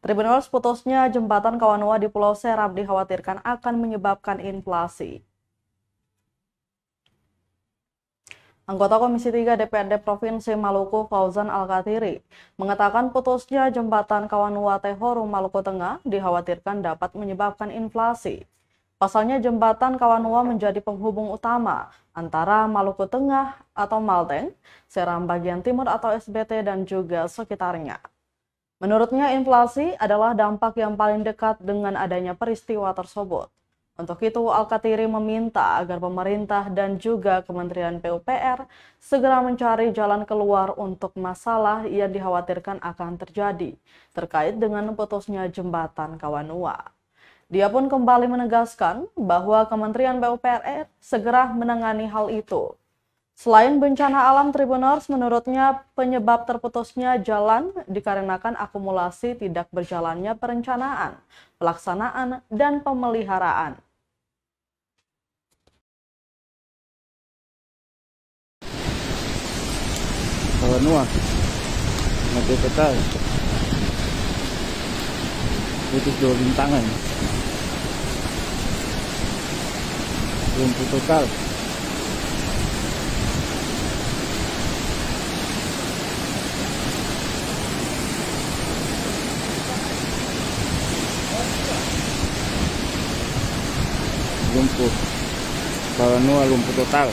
Tribuners, putusnya jembatan Kawanua di Pulau Seram dikhawatirkan akan menyebabkan inflasi. Anggota Komisi 3 DPRD Provinsi Maluku, Fauzan Al-Katiri, mengatakan putusnya jembatan Kawanua Tehoru Maluku Tengah dikhawatirkan dapat menyebabkan inflasi. Pasalnya jembatan Kawanua menjadi penghubung utama antara Maluku Tengah atau Malteng, Seram bagian timur atau SBT dan juga sekitarnya. Menurutnya inflasi adalah dampak yang paling dekat dengan adanya peristiwa tersebut. Untuk itu, Al-Katiri meminta agar pemerintah dan juga Kementerian PUPR segera mencari jalan keluar untuk masalah yang dikhawatirkan akan terjadi terkait dengan putusnya jembatan Kawanua. Dia pun kembali menegaskan bahwa Kementerian PUPR segera menangani hal itu. Selain bencana alam, Tribuners, menurutnya penyebab terputusnya jalan dikarenakan akumulasi tidak berjalannya perencanaan, pelaksanaan, dan pemeliharaan. Kawanua, mati total, putus dua bintangan, lumpuh total. Lumpuh, Kawanua lumpuh total.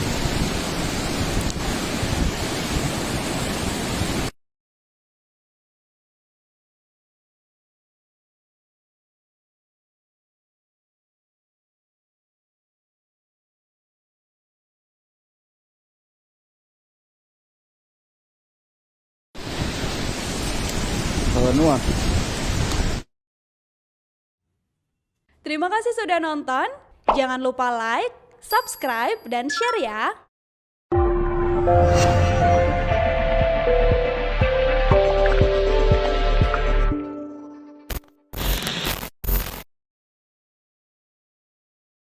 Kawanua. Terima kasih sudah nonton. Jangan lupa like, subscribe, dan share ya.